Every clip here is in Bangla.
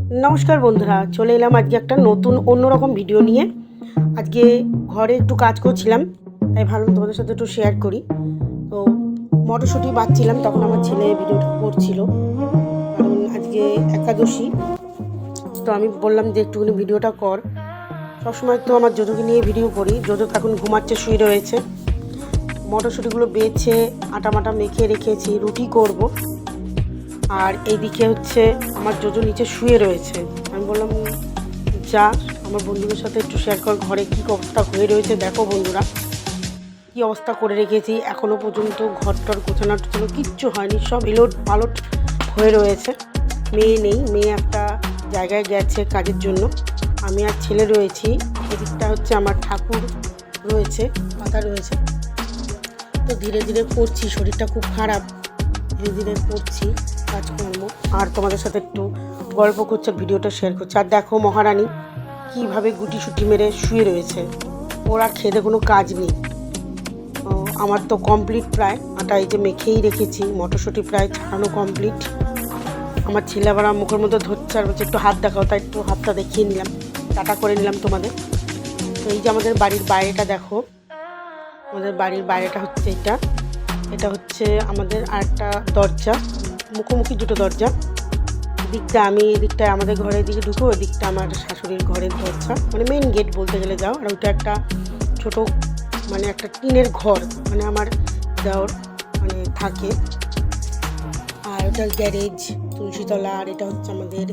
নমস্কার বন্ধুরা, চলে এলাম আজকে একটা নতুন অন্যরকম ভিডিও নিয়ে। আজকে ঘরে একটু কাজ করছিলাম, তাই ভাবলাম তোমাদের সাথে একটু শেয়ার করি। তো মটরশুঁটি বাছছিলাম, তখন আমার ছেলে ভিডিওটা করছিল, কারণ আজকে একাদশী। তো আমি বললাম যে একটুখানি ভিডিওটা কর। সবসময় তো আমার জোজোকে নিয়ে ভিডিও করি। জোজো এখন ঘুমাচ্ছে, শুয়ে রয়েছে। মটরশুঁটিগুলো বেছে আটা মাটা মেখে রেখেছি, রুটি করব। আর এইদিকে হচ্ছে আমার জোজো নিচে শুয়ে রয়েছে। আমি বললাম যা আমার বন্ধুদের সাথে একটু শেয়ার কর, ঘরে কী অবস্থা হয়ে রয়েছে। দেখো বন্ধুরা, কী অবস্থা করে রেখেছি। এখনও পর্যন্ত ঘরটার গোছানো টোছানো কিচ্ছু হয়নি, সব এলোট পালট হয়ে রয়েছে। মেয়ে নেই, মেয়ে একটা জায়গায় গেছে কাজের জন্য। আমি আর ছেলে রয়েছি। এদিকটা হচ্ছে আমার ঠাকুর রয়েছে, পাতা রয়েছে। তো ধীরে ধীরে করছি, শরীরটা খুব খারাপ, ধীরে ধীরে করছি কাজকর্ম। আর তোমাদের সাথে একটু গল্প করছে, ভিডিওটা শেয়ার করছে। আর দেখো মহারানী কীভাবে গুটি সুটি মেরে শুয়ে রয়েছে। ওর আর খেতে কোনো কাজ নেই। আমার তো কমপ্লিট প্রায়, আটা এই যে মেখেই রেখেছি, মটরশুঁটি প্রায় ছাড়ানো কমপ্লিট। আমার ছেলে আবার আমার মুখের মধ্যে ধরছে আর বলছে একটু হাত দেখাও, তাই একটু হাতটা দেখিয়ে নিলাম, টাটা করে নিলাম তোমাদের। তো এই যে আমাদের বাড়ির বাইরেটা দেখো, আমাদের বাড়ির বাইরেটা হচ্ছে এটা হচ্ছে আমাদের আরেকটা দরজা, মুখোমুখি দুটো দরজা। এদিকটা আমি, এদিকটায় আমাদের ঘরের দিকে ঢুকো, ওদিকটা আমার শাশুড়ির ঘরের দরজা, মানে মেইন গেট বলতে গেলে যাও। আর ওইটা একটা ছোটো মানে একটা টিনের ঘর, মানে আমার দেওর মানে থাকে। আর ওটা গ্যারেজ, তুলসীতলা। আর এটা হচ্ছে আমাদের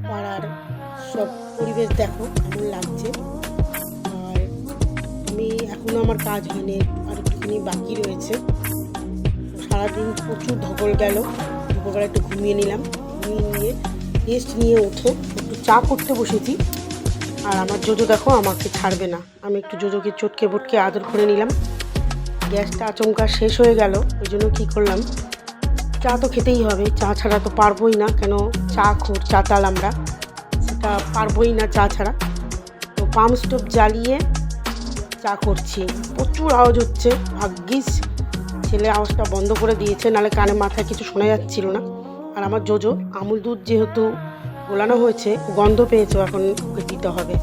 পাড়ার সব পরিবেশ, দেখো কেমন লাগছে। আর আমি এখনও আমার কাজ হয়নি, আর একটুখানি বাকি রয়েছে। সারাদিন প্রচুর ধকল গেল, দুপুরবেলা একটু ঘুমিয়ে নিলাম, ঘুমিয়ে নিয়ে রেস্ট নিয়ে উঠে একটু চা করতে বসেছি। আর আমার জোজো দেখো আমাকে ছাড়বে না, আমি একটু জোজোকে চটকে বটকে আদর করে নিলাম। গ্যাসটা আচমকা শেষ হয়ে গেল, ওই জন্য কী করলাম, চা তো খেতেই হবে, চা ছাড়া তো পারবোই না, কেন চা খোর চাতাল আমরা, সেটা পারবোই না চা ছাড়া। তো পাম্প স্টোভ জ্বালিয়ে চা করছি। প্রচুর আওয়াজ হচ্ছে, ভাগ্যিস ছেলে আওয়াজটা বন্ধ করে দিয়েছে, নাহলে কানে মাথায় কিছু শোনা যাচ্ছিল না। আর আমার জোজো আমুল দুধ যেহেতু গোলানো হয়েছে, গন্ধ পেয়েছে, এখন ওকে দিতে হবে।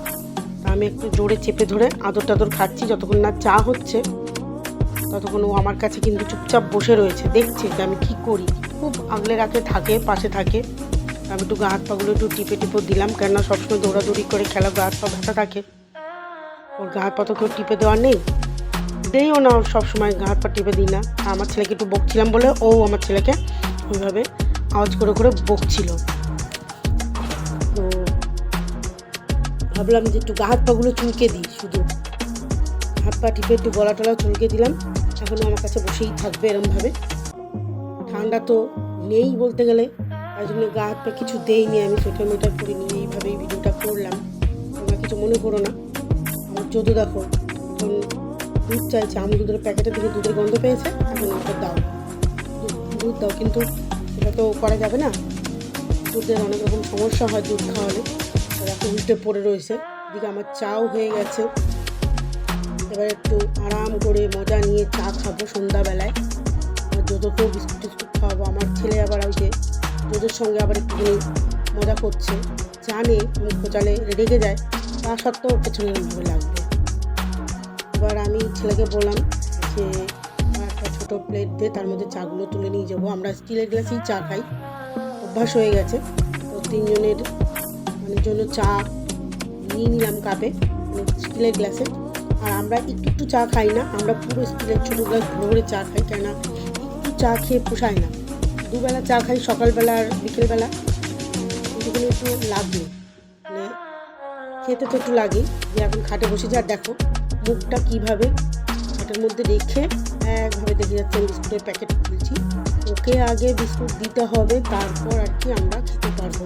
তা আমি একটু জোরে চেপে ধরে আদর টাদর খাচ্ছি, যতক্ষণ না চা হচ্ছে ততক্ষণ ও আমার কাছে কিন্তু চুপচাপ বসে রয়েছে, দেখছে যে আমি কী করি। খুব আগলে রাখে, থাকে পাশে থাকে। আমি একটু গা হাত পাগুলো একটু টিপে দিলাম, কেননা সবসময় দৌড়াদৌড়ি করে খেলা, গা হাত পা ব্যথা থাকে। ওর গা হাত পা তো কেউ টিপে দেওয়ার নেই, দেইও না, ওর সবসময় গা হাত পা টিপে দিই না। আমার ছেলেকে একটু বকছিলাম বলে ও আমার ছেলেকে ওইভাবে আওয়াজ করে করে বকছিল। তো ভাবলাম যে একটু গা হাত পাগুলো চুলকে দিই, শুধু হাত পা টিপে একটু গলা টলা চুলকে দিলাম। এখনও আমার কাছে বসেই থাকবে এরমভাবে। ঠান্ডা তো নেই বলতে গেলে, তাই জন্য গা হাত পা কিছু দেইনি, আমি সোয়েটার মোটার করে নিয়ে এইভাবেই ভিডিওটা করলাম। তোমরা কিছু মনে করো না। আমার জোদো দেখো এখন দুধ চাইছে, আমি দুধের প্যাকেটের দিকে দুধের গন্ধ পেয়েছে, এখন ওকে দাও, দুধ দাও। কিন্তু এটা তো করা যাবে না, দুধের অনেক রকম সমস্যা হয় দুধ খাওয়ালে। এখন উল্টে পড়ে রয়েছে। এদিকে আমার চাও হয়ে গেছে, এবার একটু আরাম করে মজা নিয়ে চা খাবো সন্ধ্যাবেলায়। আমার জোজোকেও বিস্কুট টিস্কুট খাওয়াবো। আমার ছেলে আবার ওই যে জোজোর সঙ্গে আবার একটুখানি মজা করছে, জানে মুখ খোঁচালে রেগে যায়, তা সত্ত্বেও ওর পেছনে ভাবে লাগবে। এবার আমি ছেলেকে বললাম যে একটা ছোটো প্লেট দিয়ে তার মধ্যে চাগুলো তুলে নিয়ে যাবো। আমরা স্টিলের গ্লাসেই চা খাই, অভ্যাস হয়ে গেছে। তো তিনজনের মানে জন্য চা নিয়ে নিলাম কাপে, মানে স্টিলের গ্লাসে। আর আমরা একটু একটু চা খাই না, আমরা পুরো স্টিলের ছোটো গ্লাস ভরে ভরে চা খাই, কেননা একটু চা খেয়ে পোষায় না। দুবেলা চা খাই, সকালবেলা আর বিকেলবেলা। এগুলো একটু লাগে, মানে খেতে তো একটু লাগে। যে এখন খাটে বসেছি, আর দেখো মুখটা কীভাবে খাটের মধ্যে রেখে একভাবে দেখে যাচ্ছে আমি বিস্কুটের প্যাকেট খুলছি। ওকে আগে বিস্কুট দিতে হবে, তারপর আর কি আমরা খেতে পারবো।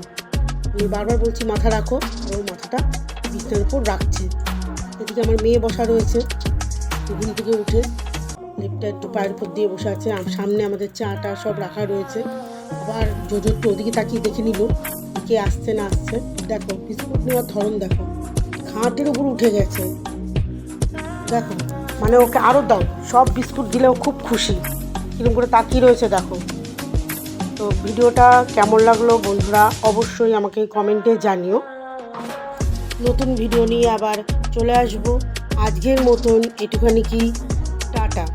আমি বারবার বলছি মাথা রাখো, ও মাথাটা বিছানার উপর রাখছে। এদিকে আমার মেয়ে বসা রয়েছে, ঘুম থেকে উঠে লেপটা একটু পায়ের উপর দিয়ে বসে আছে। সামনে আমাদের চাটা সব রাখা রয়েছে। আবার জোজো একটু ওদিকে তাকিয়ে দেখে নিল কে আসছে না আসছে। দেখো বিস্কুট নেওয়ার ধরন দেখো, খাটের উপর উঠে গেছে। দেখো মানে ওকে আরও দাও, সব বিস্কুট দিলেও খুব খুশি, কিরকম করে তাকিয়ে রয়েছে দেখো। তো ভিডিওটা কেমন লাগলো বন্ধুরা অবশ্যই আমাকে কমেন্টে জানিও। নতুন ভিডিও নিয়ে আবার চলে আসবো। আজকের মতন এটুখানি কি, টাটা।